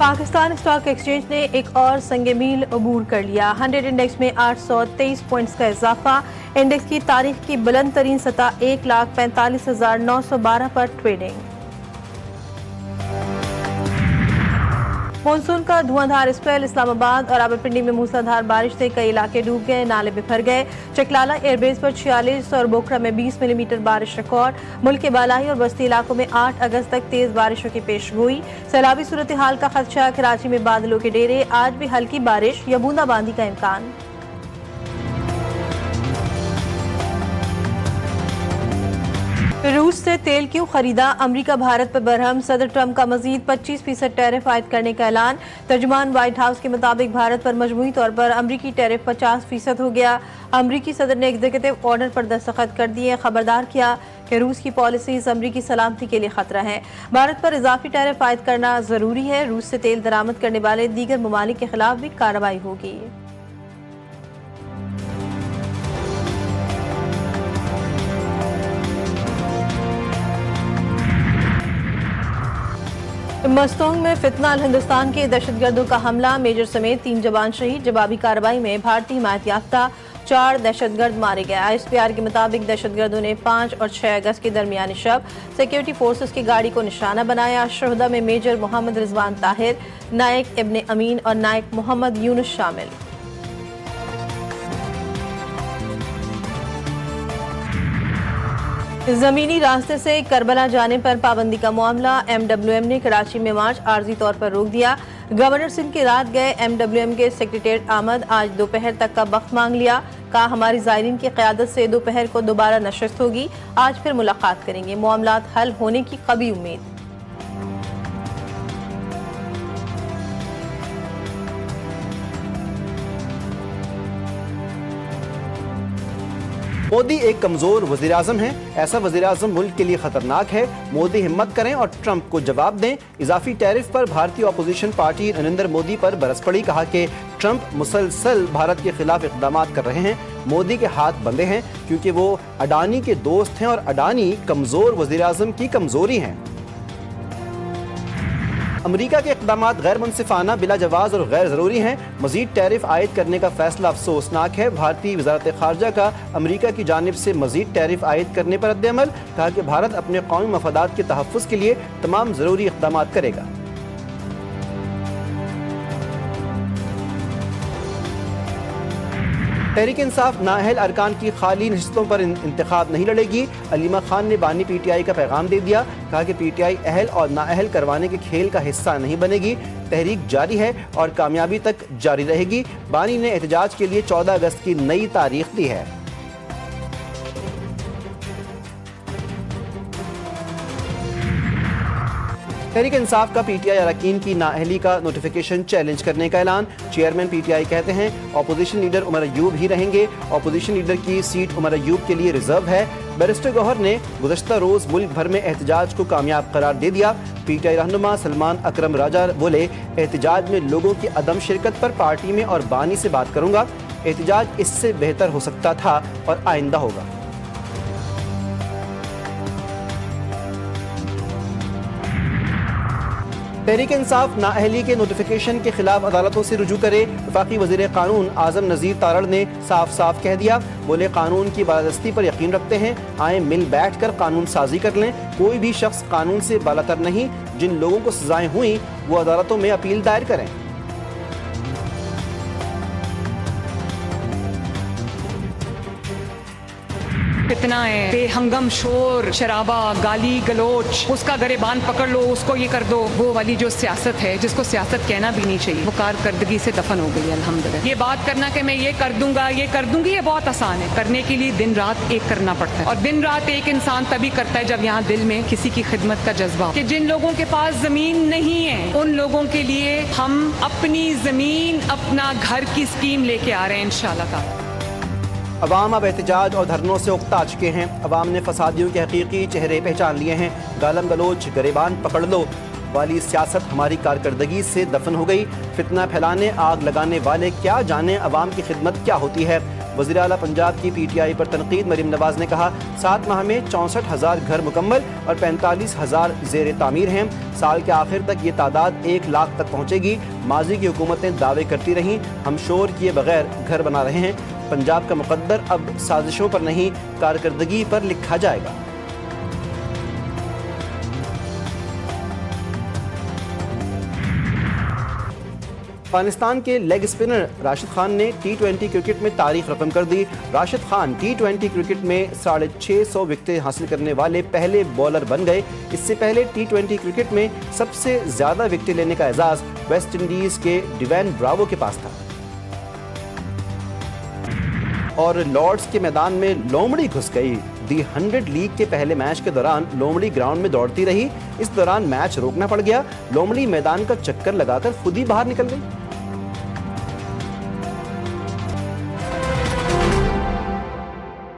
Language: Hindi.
पाकिस्तान स्टॉक एक्सचेंज ने एक और संगे मील अबूर कर लिया। 100 इंडेक्स में 823 पॉइंट्स का इजाफा। इंडेक्स की तारीख की बुलंद तरीन सतह 1,45,912 पर ट्रेडिंग। मानसून का धुआंधार स्पेल। इस्लामाबाद और रावलपिंडी में मूसलाधार बारिश से कई इलाके डूब गए, नाले बिफर गए। चकलाला एयरबेस पर 46 और बोखरा में 20 मिलीमीटर बारिश रिकॉर्ड। मुल्क के बालाई और बस्ती इलाकों में 8 अगस्त तक तेज बारिशों की पेशगोई। सैलाबी सूरत हाल का खदशा। कराची में बादलों के डेरे, आज भी हल्की बारिश या बूंदाबांदी का इम्कान। रूस से तेल क्यों खरीदा, अमरीका भारत पर बरहम। सदर ट्रंप का मजीद 25% टैरिफ आयद करने का ऐलान। तर्जुमान व्हाइट हाउस के मुताबिक भारत पर मजमूई तौर पर अमरीकी टैरिफ 50% हो गया। अमरीकी सदर ने एग्जीक्यूटिव ऑर्डर पर दस्तखत कर दिए, खबरदार किया कि रूस की पॉलिसीज अमरीकी सलामती के लिए खतरा है। भारत पर इजाफी टैरिफ आयद करना जरूरी है। रूस से तेल दरामद करने वाले दीगर ममालिक के खिलाफ भी कार्रवाई होगी। मस्तोंग में फितना, हिंदुस्तान के दहशतगर्दों का हमला, मेजर समेत 3 जवान शहीद। जवाबी कार्रवाई में भारतीय हिमायत याफ्ता 4 दहशतगर्द मारे गए। ISPR के मुताबिक दहशतगर्दों ने 5 और 6 अगस्त के दरमियानी शब सिक्योरिटी फोर्सेस की गाड़ी को निशाना बनाया। शहदा में मेजर मोहम्मद रिजवान ताहिर, नायक इब्ने अमीन और नायक मोहम्मद यूनुस शामिल। जमीनी रास्ते से करबला जाने पर पाबंदी का मामला। MWM ने कराची में मार्च आर्जी तौर पर रोक दिया। गवर्नर सिंह की रात गए MWM के सेक्रेटरीट आमद आज दोपहर तक का वक्त मांग लिया। कहा हमारी ज़ायरीन की क़यादत से दोपहर को दोबारा नशस्त होगी, आज फिर मुलाकात करेंगे, मामलात हल होने की कभी उम्मीद। मोदी एक कमजोर वज़ीर-ए-आज़म है। ऐसा वज़ीर-ए-आज़म मुल्क के लिए खतरनाक है। मोदी हिम्मत करें और ट्रंप को जवाब दें। इजाफी टैरिफ पर भारतीय अपोजिशन पार्टी नरेंद्र मोदी पर बरस पड़ी। कहा कि ट्रंप मुसलसल भारत के खिलाफ इक़दामात कर रहे हैं। मोदी के हाथ बंधे हैं क्योंकि वो अडानी के दोस्त हैं और अडानी कमजोर वज़ीर-ए-आज़म की कमजोरी हैं। अमरीका के इक़दामात गैर मुनसिफाना, बिला जवाज़ और गैर ज़रूरी हैं। मज़ीद टैरिफ आयद करने का फैसला अफसोसनाक है। भारतीय वज़ारत ख़ारजा का अमरीका की जानिब से मज़ीद टैरिफ आयद करने पर रद्द-ए-अमल। कहा कि भारत अपने कौमी मफादात के तहफ़्फ़ुज़ के लिए तमाम ज़रूरी इक़दामात करेगा। तहरीक इंसाफ नाअहल अरकान की खाली नशिस्तों पर इंतखाब नहीं लड़ेगी। अलीमा खान ने बानी PTI का पैगाम दे दिया। कहा कि PTI अहल और नाअहल करवाने के खेल का हिस्सा नहीं बनेगी। तहरीक जारी है और कामयाबी तक जारी रहेगी। बानी ने एहतजाज के लिए 14 अगस्त की नई तारीख दी है। तहरीक इंसाफ का PTI अरकान की नाअहली का नोटिफिकेशन चैलेंज करने का ऐलान। चेयरमैन PTI कहते हैं अपोजिशन लीडर उमर अयूब ही रहेंगे। अपोजिशन लीडर की सीट उमर अयूब के लिए रिजर्व है। बैरिस्टर गौहर ने गुज़श्ता रोज़ मुल्क भर में एहतजाज को कामयाब करार दे दिया। PTI रहनुमा सलमान अकरम राजा बोले एहतजाज में लोगों की अदम शिरकत पर पार्टी में और बानी से बात करूँगा। एहतजाज इससे बेहतर हो सकता था और आइंदा होगा। तहरीक इंसाफ नाअहली के नोटिफिकेशन के खिलाफ अदालतों से रुजू करे। वफाकी वज़ीर कानून आज़म नज़ीर तारड़ ने साफ साफ कह दिया। बोले कानून की बालादस्ती पर यकीन रखते हैं, आए मिल बैठ कर कानून साजी कर लें। कोई भी शख्स कानून से बालातर नहीं। जिन लोगों को सजाएं हुई वो अदालतों में अपील दायर करें। कितना है बेहंगम शोर शराबा, गाली गलोच, उसका गरेबान पकड़ लो, उसको ये कर दो। वो वाली जो सियासत है जिसको सियासत कहना भी नहीं चाहिए, वो कारकर्दगी से दफन हो गई अल्हम्दुलिल्लाह। ये बात करना कि मैं ये कर दूंगा ये कर दूंगी, ये बहुत आसान है। करने के लिए दिन रात एक करना पड़ता है और दिन रात एक इंसान तभी करता है जब यहाँ दिल में किसी की खिदमत का जज्बा। कि जिन लोगों के पास जमीन नहीं है उन लोगों के लिए हम अपनी जमीन अपना घर की स्कीम लेके आ रहे हैं इंशाल्लाह। अवाम अब एहतजाज और धरनों से उकता चुके हैं। अवाम ने फसादियों के हकीकी चेहरे पहचान लिए हैं। गालम गलोच, गरेबान पकड़ लो वाली सियासत हमारी कारकर्दगी से दफन हो गई। फितना फैलाने, आग लगाने वाले क्या जाने अवाम की खिदमत क्या होती है। वज़ीर आला पंजाब की PTI पर तनकीद। मरीम नवाज ने कहा 7 माह में 64,000 घर मुकम्मल और 45,000 ज़ेर तामीर हैं। साल के आखिर तक ये तादाद 1 लाख तक पहुँचेगी। माजी की हुकूमतें दावे करती रहीं, हम शोर किए बगैर घर बना रहे हैं। पंजाब का मुकद्दर अब साजिशों पर नहीं, कारकर्दगी पर लिखा जाएगा। पाकिस्तान के लेग स्पिनर राशिद खान ने T20 क्रिकेट में तारीख रकम कर दी। राशिद खान T20 क्रिकेट में 650 विकेटें हासिल करने वाले पहले बॉलर बन गए। इससे पहले T20 क्रिकेट में सबसे ज्यादा विकेटें लेने का एजाज वेस्ट इंडीज के डिवेन ब्रावो के पास था। और लॉर्ड्स के मैदान में लोमड़ी घुस गई। दी 100 लीग के पहले मैच के दौरान लोमड़ी ग्राउंड में दौड़ती रही। इस दौरान मैच रोकना पड़ गया। लोमड़ी मैदान का चक्कर लगाकर खुद ही बाहर निकल गई।